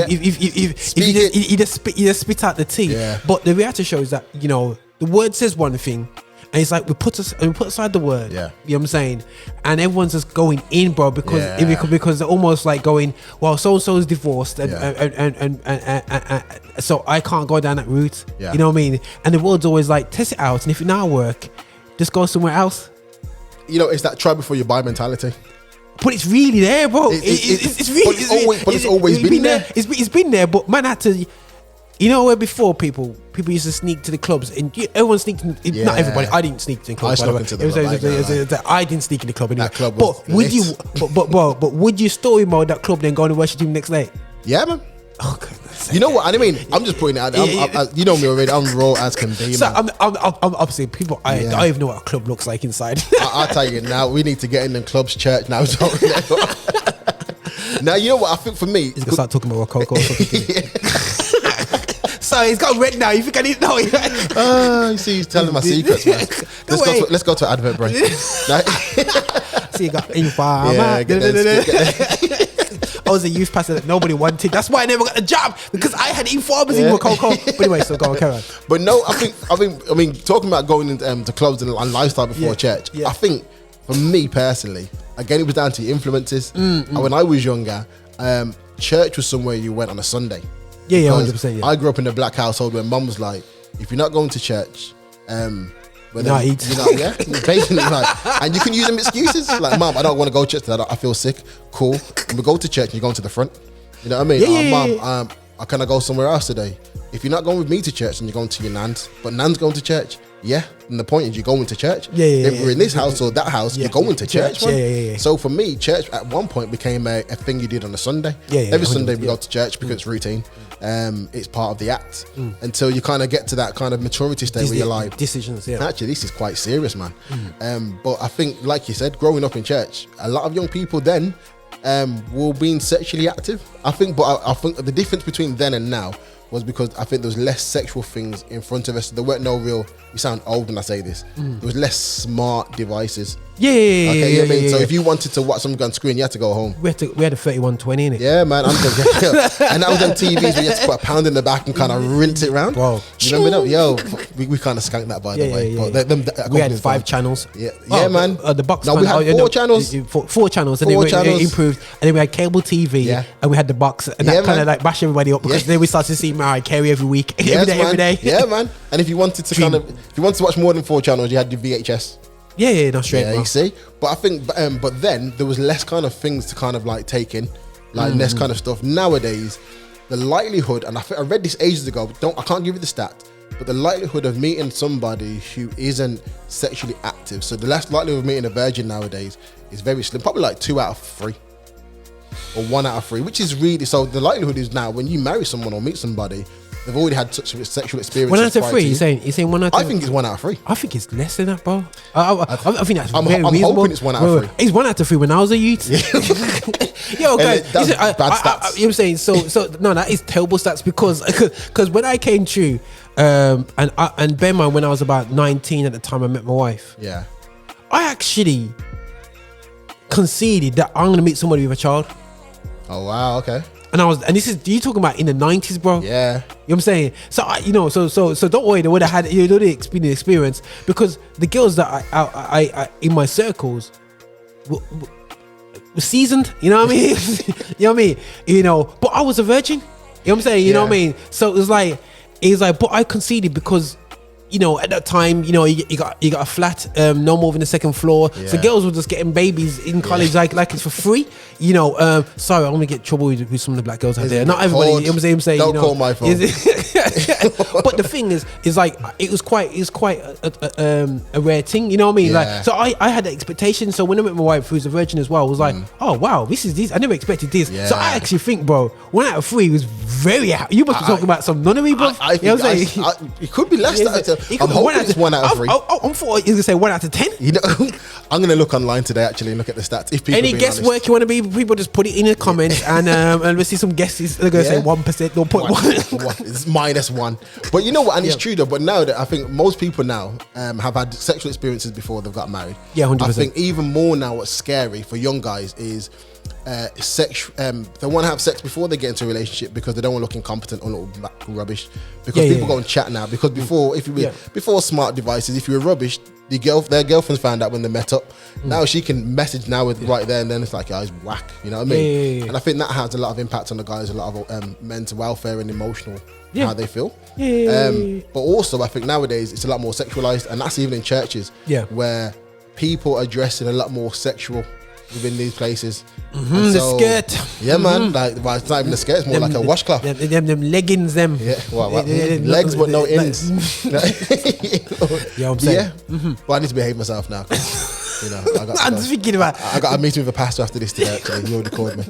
just spit out the tea. Yeah. But the reality show is that, you know, the word says one thing. And it's like we put aside the word. Yeah. You know what I'm saying? And everyone's just going in, bro, because they're almost like going, well, so and so is divorced, and so I can't go down that route. Yeah. You know what I mean? And the world's always like, test it out, and if it not work, just go somewhere else. You know, it's that try before you buy mentality. But it's really there, bro. It's really. It's always been there. It's been there, but man had to. You know where before people used to sneak to the clubs, and everyone sneaked. Not everybody. I didn't sneak to the club. I snuck into the club. I didn't sneak in the club anyway. That club was but would you? But would you story mode that club then go and worship him next night? Yeah, man. Oh, goodness. You know what? I mean, I'm just putting it out there. You know me already. I'm raw as can be. So man. I'm obviously people. I don't even know what a club looks like inside. I'll tell you now. We need to get in the clubs, church now. Now you know what? I think for me, he's gonna start talking about Coco. So he's got red now. You think I didn't know? You see, he's telling my secrets, man. Let's go to advert break. See, you got info. I was a youth pastor that nobody wanted. That's why I never got a job, because I had informers in with Coco. But anyway, so go on, carry on. But no, I mean, talking about going into clubs and lifestyle before church. I think for me personally, again, it was down to your influences. When I was younger, church was somewhere you went on a Sunday. Yeah, 100%. Yeah. I grew up in a black household where mum was like, if you're not going to church, basically, like, and you can use them excuses like, mum, I don't want to go to church today, I feel sick. Cool, and we go to church and you're going to the front. You know what I mean? Mum, can I go somewhere else today? If you're not going with me to church, and you're going to your nan's, but nan's going to church. Yeah, and the point is you're going to church. If we're in this house or that house, you're going to church. So for me, church at one point became a thing you did on a Sunday. Every Sunday we go to church because it's routine. It's part of the act until you kind of get to that kind of maturity state where you're like, decisions. Actually, this is quite serious, man. But I think, like you said, growing up in church, a lot of young people then were being sexually active. I think the difference between then and now was because I think there was less sexual things in front of us. There weren't no real. You sound old when I say this. There was less smart devices. So if you wanted to watch something on screen, you had to go home. We had a 3120 in it. Yeah, man. And that was on TVs where you had to put a pound in the back and kind of rinse it around. Bro, you remember that? Yo, we kind of skanked that by the way. But we had 5 channels. Man. The box. No, we had 4 channels. 4 channels, and then we improved. And then we had cable TV. And we had the box, and that kind of like bashed everybody up, because then we started to see Mariah Carey every week, every day. Yeah, man. And if you wanted to watch more than 4 channels, you had your VHS. Not straight. You see, but I think, but then there was less kind of things to kind of like take in, like less kind of stuff. Nowadays, the likelihood, and I think I read this ages ago. I can't give you the stat, but the likelihood of meeting somebody who isn't sexually active. So the less likelihood of meeting a virgin nowadays is very slim. Probably like 2 out of 3, or 1 out of 3, which is really so. The likelihood is now when you marry someone or meet somebody, they've already had such a sexual experience. 1 out of 3. You're saying 1 out of 3? I think it's 1 out of 3. I think it's less than that, bro. I think that's I'm very reasonable. hoping it's 1 out of 3. It's 1 out of 3 when I was a youth. Yo, guys, that's bad stats. You know what I'm saying? So no, that is terrible stats, because when I came through, and bear in mind when I was about 19 at the time I met my wife. Yeah. I actually conceded that I'm gonna meet somebody with a child. Oh wow, okay. And this is you talking about in the 90s, bro. Yeah. You know what I'm saying? So so don't worry, they would have had the experience, because the girls that I in my circles were seasoned, you know what I mean? You know what I mean? But I was a virgin. You know what I'm saying? You know what I mean? So it was like, but I conceded because, at that time, you got a flat, no more than the 2nd floor. Yeah. So girls were just getting babies in college, like it's for free. Sorry, I'm gonna get trouble with some of the black girls out there. Not everybody. You know what I'm saying? Don't call my phone. But the thing is like it was quite a rare thing. You know what I mean? Yeah. Like, so I had the expectation. So when I met my wife, who's a virgin as well, I was like, oh wow, this is this. I never expected this. Yeah. So I actually think, bro, 1 out of 3 was very. You must be talking about some nonnery, bro. I think it could be less. I'm hoping it's 1 out of 3. I'm thought you gonna say 1 out of 10. You know, I'm gonna look online today actually and look at the stats. If people Any guesswork you want to be, people just put it in the comments and we'll see some guesses. They're gonna say 1%, 0.1. It's -1. But you know what? And it's true though. But now that I think most people now have had sexual experiences before they've got married. Yeah, 100%. I think even more now, what's scary for young guys is sex. They want to have sex before they get into a relationship because they don't want to look incompetent or look rubbish. Because people go and chat now. Because before, before smart devices, if you were rubbish, their girlfriends found out when they met up. Now she can message now with right there and then. It's like, he's whack. You know what I mean? And I think that has a lot of impact on the guys, a lot of mental welfare and emotional how they feel. But also, I think nowadays it's a lot more sexualized, and that's even in churches. Where people are dressing a lot more sexual within these places. The skirt. Yeah, man. Like, well, it's not even a skirt, it's more like a washcloth. Them leggings, them. Yeah, legs but no ends. Yeah, I'm saying. But I need to behave myself now. You know, I'm just thinking about. I got a meeting with a pastor after this today. Actually, he already called me.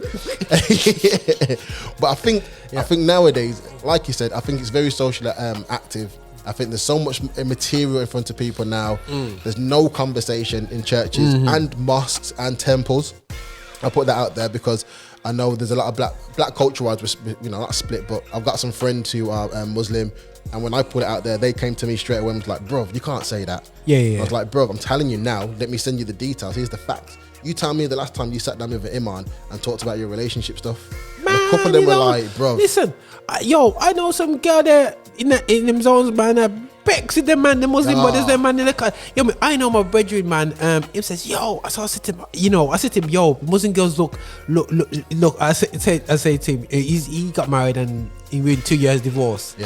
But I think nowadays, like you said, I think it's very socially active. I think there's so much material in front of people now. There's no conversation in churches and mosques and temples. I put that out there because I know there's a lot of black culture-wise, you know, not split, but I've got some friends who are Muslim, and when I put it out there, they came to me straight away and was like, bro, you can't say that. I was like, bro, I'm telling you now, let me send you the details. Here's the facts. You tell me the last time you sat down with an imam and talked about your relationship stuff. Man, a couple of them were like, bro. Listen, I know some girl there in them zones, man. Bex with them, man, the Muslim brothers, them, man, in the car. Yo, I know my brethren, man. He says, yo, I said to him, yo, Muslim girls look. I say to him, he got married and he went 2 years divorce.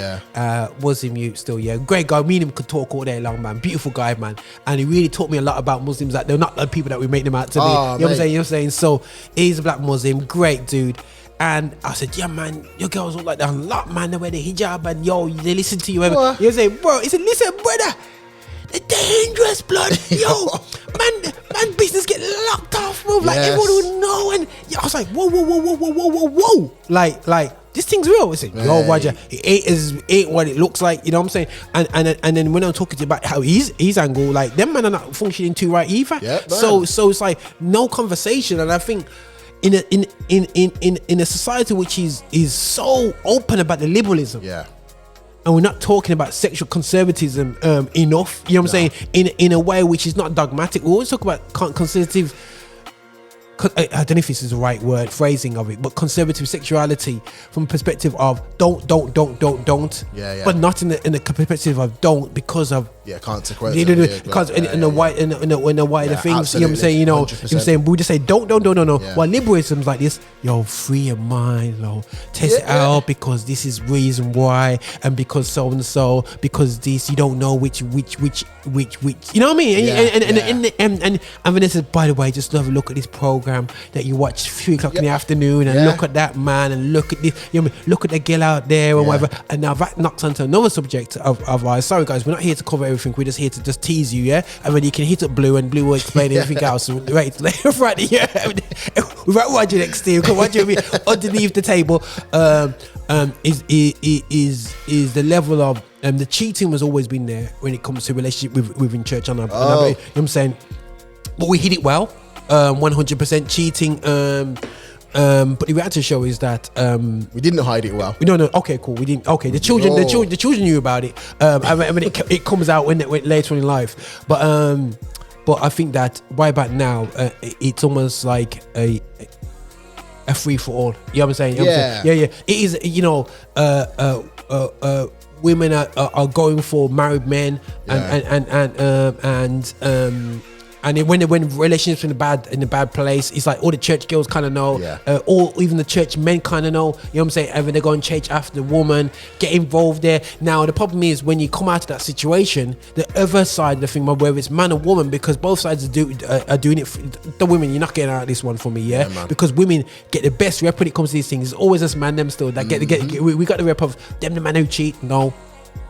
Muslim youth still, great guy. Me and him could talk all day long, man. Beautiful guy, man. And he really taught me a lot about Muslims. Like, they're not the people that we make them out to be. You know what I'm saying? So he's a black Muslim, great dude. And I said, yeah, man, your girls look like that a lot, man. They wear the hijab and yo, they listen to you. You say, bro, he said, listen, brother, the dangerous blood, yo, man, business get locked off, bro. Like everyone would know. And I was like, whoa, like this thing's real. I said, yo, Roger, it ain't what it looks like. You know what I'm saying? And then when I'm talking to you about how his angle, like them men are not functioning too right either. So it's like no conversation. And I think in a society which is so open about the liberalism, and we're not talking about sexual conservatism enough, you know what I'm saying, in a way which is not dogmatic. We always talk about conservative, I don't know if this is the right word phrasing of it, but conservative sexuality from a perspective of don't, but not in the perspective of don't because of consequences. Because in the wider things, you know what I'm saying. You know what I'm saying. We just say don't. While liberalism's like this, yo, free your mind, test it out because this is reason why, and because so and so, because this you don't know which. You know what I mean? And Vanessa, by the way, just have a look at this program that you watch 3 o'clock in the afternoon, and look at that man, and look at this, you know, look at the girl out there and whatever. And now that knocks onto another subject of ours. Sorry guys, we're not here to cover everything, we're just here to just tease you, and then you can hit up Blue and Blue will explain everything else right Friday, without Roger next to you, because Roger will be underneath the table. Is the level of the cheating has always been there when it comes to relationship within church, and you know what I'm saying, but we hit it well. 100% cheating, but the reality show is that we didn't hide it well. We don't know. Okay, cool. We didn't. Okay, the children knew about it. I mean, it comes out when later on in life. But I think that right about now, it's almost like a free for all. You know what I'm saying? Yeah. It is. You know, women are going for married men, and when relationships in a bad place, it's like all the church girls kind of know, or even the church men kind of know. You know what I'm saying? And when they go and chase after the woman, get involved there. Now the problem is when you come out of that situation, the other side of the thing, whether it's man or woman, because both sides are doing it. The women, you're not getting out of this one for me, because women get the best rep when it comes to these things. It's always us man them still that we got the rep of them, the man who cheat. No,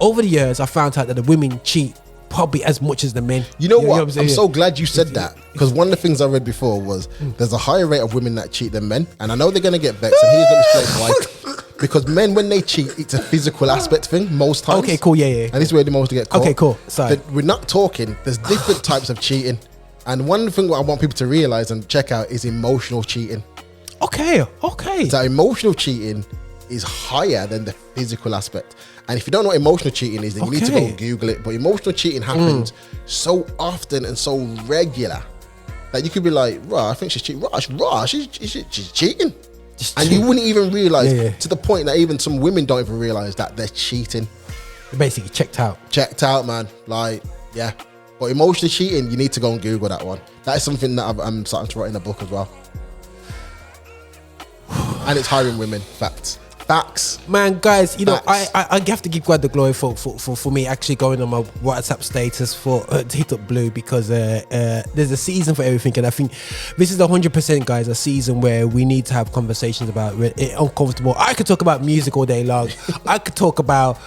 over the years I found out that the women cheat probably as much as the men. You know what? I'm so glad you said that, because one of the things I read before was there's a higher rate of women that cheat than men, and I know they're gonna get vexed. And here's the mistake, Because men, when they cheat, it's a physical aspect thing most times. Okay, cool. Yeah. And this is where the most get caught. Okay, cool. Sorry. We're not talking. There's different types of cheating. And one thing what I want people to realize and check out is emotional cheating. Okay. So emotional cheating is higher than the physical aspect. And if you don't know what emotional cheating is, then you need to go and Google it. But emotional cheating happens so often and so regular that you could be like, I think she's cheating. She's cheating. And you wouldn't even realize to the point that even some women don't even realize that they're cheating. They're basically checked out, man. Like, yeah. But emotional cheating, you need to go and Google that one. That is something that I'm starting to write in a book as well. And it's hiring women. Facts. Man, guys, you know, I have to give God the glory for me actually going on my WhatsApp status for TikTok Blue, because there's a season for everything, and I think this is 100%, guys, a season where we need to have conversations about uncomfortable. I could talk about music all day long. I could talk about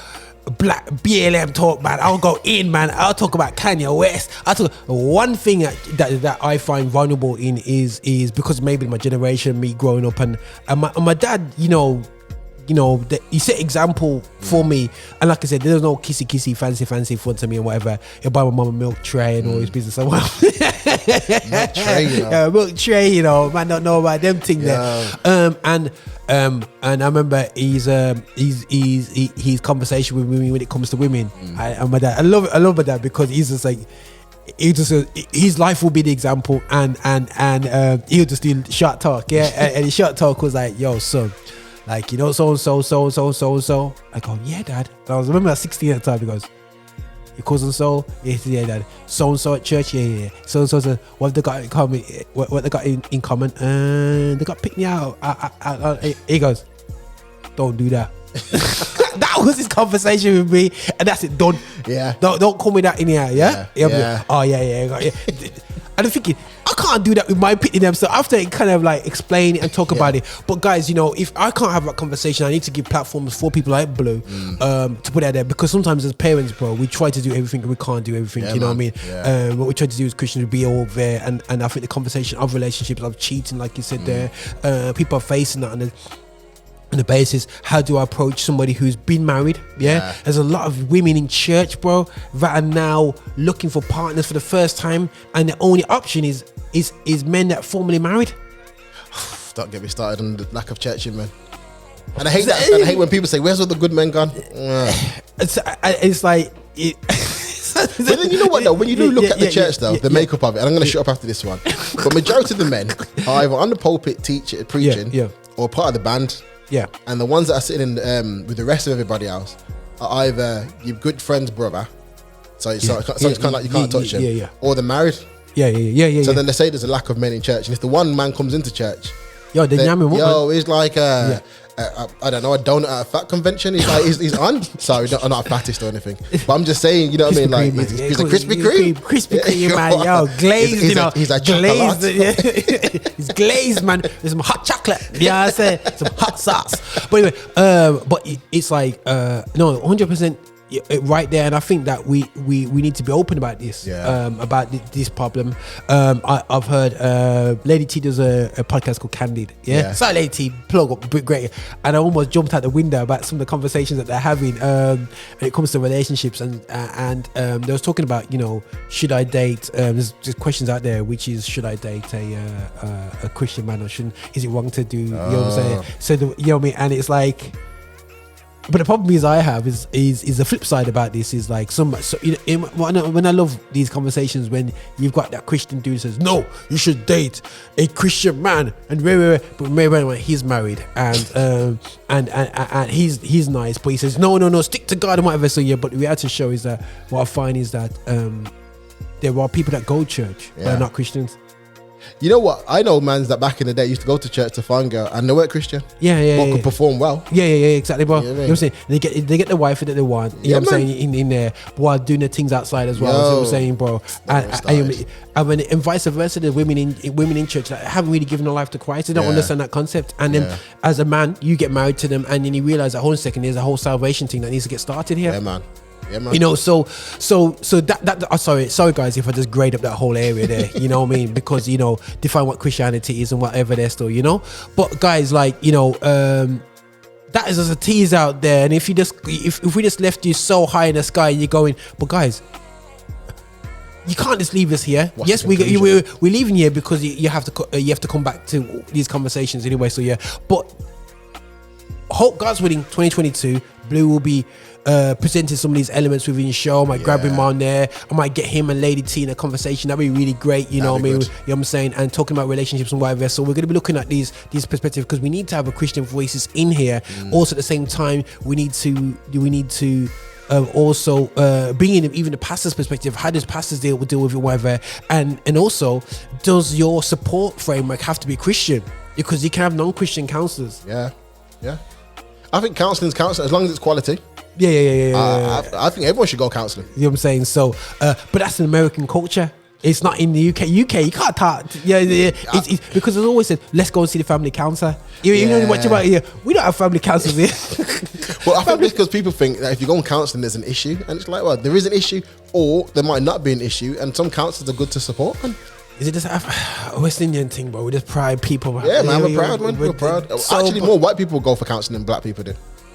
black BLM talk, man. I'll go in, man. I'll talk about Kanye West. One thing that I find vulnerable in is because maybe my generation, me growing up, and my dad, you know, he set example for me, and like I said, there's no kissy fancy fun to me and whatever. He'll buy my mum a milk tray and all his business. Milk tray, you know, man, don't know about them things there. And I remember his conversation with me when it comes to women. And my dad, I love my dad, because he's just like, his life will be the example, and he'll just do short talk, and his short talk was like, yo, son, like, you know, so. I go, yeah, dad. And I remember I was 16 at the time. He goes, your cousin so? Yeah, dad. So at church, yeah. So what have they got in common? What they got in common? They got picked me out. He goes, don't do that. That was his conversation with me, and that's it, done. Yeah. Don't call me that in here, yeah? Oh yeah. And I'm thinking, I can't do that with my pitting them. So after it kind of like explain it and talk about it. But guys, you know, if I can't have that conversation, I need to give platforms for people like Blue to put out there, because sometimes as parents, bro, we try to do everything and we can't do everything. You know what I mean? Yeah. What we try to do as Christians, be all there, and I think the conversation of relationships, of cheating, like you said there, people are facing that on the basis, how do I approach somebody who's been married? Yeah. There's a lot of women in church, bro, that are now looking for partners for the first time, and the only option is men that formerly married. Don't get me started on the lack of churching, man. And I hate that. And I hate when people say, "Where's all the good men gone?" It's like. But then you know what though, when you do look at the church though, the makeup of it, and I'm going to shut up after this one, but majority of the men are either on the pulpit preaching or part of the band. Yeah, and the ones that are sitting in with the rest of everybody else are either your good friend's brother, so it's kind of like you can't touch him, or they're married. Yeah. So then they say there's a lack of men in church, and if the one man comes into church, they're yamming. He's like I don't know, a donut at a fat convention. He's like he's on. Sorry, I'm not a fattist or anything, but I'm just saying, you know what I mean? Like he's a Krispy Kreme, man. Yo, glazed. You know, he's a glazed. He's glazed, man. There's some hot chocolate. Yeah, I said some hot sauce. But anyway, but it's like no, 100%. Right there, and I think that we need to be open about this, about this problem. I've heard Lady T does a podcast called Candid. Sorry, Lady T, plug up, great. And I almost jumped out the window about some of the conversations that they're having when it comes to relationships, and they was talking about, you know, should I date? There's just questions out there, which is, should I date a Christian man, or shouldn't? Is it wrong to do? You know what I'm saying? So you know what I mean? And it's like. But the problem I have is the flip side about this is like when I love these conversations when you've got that Christian dude who says, no, you should date a Christian man, and but he's married and he's nice, but he says no, stick to God and whatever. So yeah, but the reality show is that what I find is that there are people that go to church but are not Christians. You know what? I know mans that back in the day used to go to church to find girl, and they weren't Christian. But could perform well. Yeah, exactly, bro. You know what I'm saying? They get the wife that they want. You know what I'm saying? In there, while doing the things outside as well. You know what I'm saying, bro? And vice versa, the women in church that haven't really given their life to Christ. They don't understand that concept. And then, as a man, you get married to them, and then you realize that, hold on a second, there's a whole salvation thing that needs to get started here. Yeah, man. You know, so that sorry guys if I just grade up that whole area there, you know what I mean, because, you know, define what Christianity is and whatever they're still, you know. But guys, like, you know, that is just a tease out there. And if we just left you so high in the sky, you're going, but guys, you can't just leave us here. What's Yes, the we're leaving here because you have to come back to these conversations anyway. So yeah, but hope God's willing, 2022, Blue will be presenting some of these elements within your show. I might grab him on there. I might get him and Lady T in a conversation. That'd be really great. You know what I mean? Good. You know what I'm saying? And talking about relationships and whatever. So we're going to be looking at these perspectives because we need to have a Christian voices in here. Also, at the same time, we need to also bring in even the pastor's perspective. How does pastors deal with it, whatever? And also, does your support framework have to be Christian? Because you can have non-Christian counselors. Yeah. I think counselling's counselling as long as it's quality. Yeah. I think everyone should go counselling. You know what I'm saying? So, but that's an American culture. It's not in the UK. You can't talk. It's because it's always said, let's go and see the family counsellor. You know much about here. We don't have family counsellors here. Well, I think it's because people think that if you go on counselling, there's an issue, and it's like, well, there is an issue, or there might not be an issue, and some counsellors are good to support. Man. Is it just a West Indian thing, bro? We just pride people. Yeah, man, we're proud, man. We're proud. Actually, more white people go for counselling than black people do.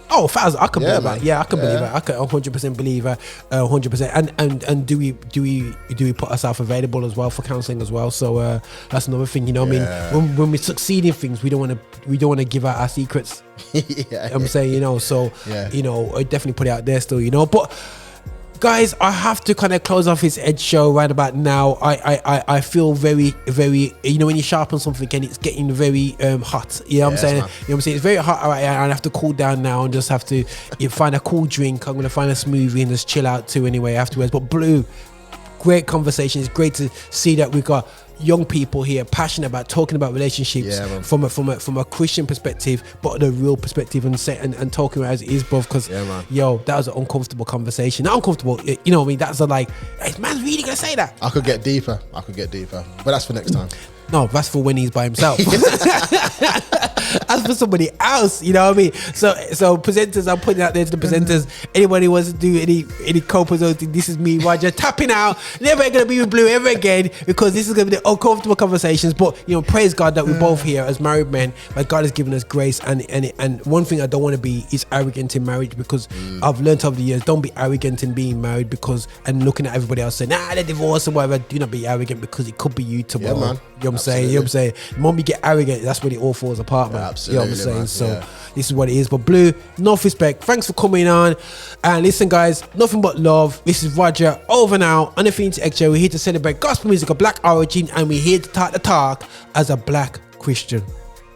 Oh, thousand! I can believe that. Yeah, I can believe Yeah. it. I can 100% believe it. 100%. And do we put ourselves available as well for counselling as well? So that's another thing. You know, what I mean, when we succeed in things, we don't want to give out our secrets. You know what I'm saying, you know. So you know, I definitely put it out there still. You know, but. Guys, I have to kind of close off his Edge show right about now. I feel very, very, you know, when you sharpen something and it's getting very hot. You know what I'm saying? Man. You know what I'm saying? It's very hot right now. I have to cool down now and just have to find a cool drink. I'm going to find a smoothie and just chill out too anyway afterwards. But Blue, great conversation. It's great to see that we got young people here passionate about talking about relationships from a Christian perspective, but the real perspective, and talking as it is, bro. Because that was an uncomfortable conversation. Not uncomfortable, you know what I mean? That's like, hey, man's really gonna say that. I could get deeper, but that's for next time. No, that's for when he's by himself. As for somebody else, you know what I mean? So presenters, I'm putting out there to the presenters. Anybody wants to do any co-presents, this is me, Roger, tapping out. Never gonna be with Blue ever again, because this is gonna be the uncomfortable conversations. But you know, praise God that we're both here as married men. Like God has given us grace, and one thing I don't want to be is arrogant in marriage, because I've learned over the years, don't be arrogant in being married, and looking at everybody else saying, nah, they're divorced or whatever. Do not be arrogant, because it could be you tomorrow. Yeah, man. You know what I'm saying? You know what I'm saying? The moment you get arrogant, that's when it all falls apart, man. Absolutely, you know what I'm saying? man. So this is what it is. But Blue, enough respect. Thanks for coming on. And listen, guys, nothing but love. This is Roger, over now on the Phoenix Xtra. We're here to celebrate gospel music of black origin, and we're here to talk the talk as a black Christian.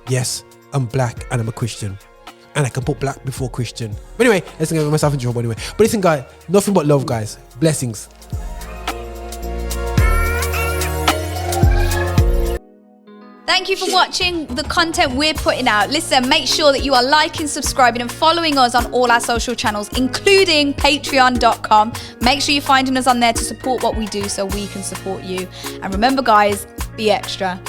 Yes, I'm black and I'm a Christian. And I can put black before Christian. But anyway, let's get myself in trouble anyway. But listen, guys, nothing but love, guys. Blessings. Thank you for watching the content we're putting out. Listen, make sure that you are liking, subscribing and following us on all our social channels, including patreon.com. Make sure you're finding us on there to support what we do so we can support you. And remember, guys, be extra.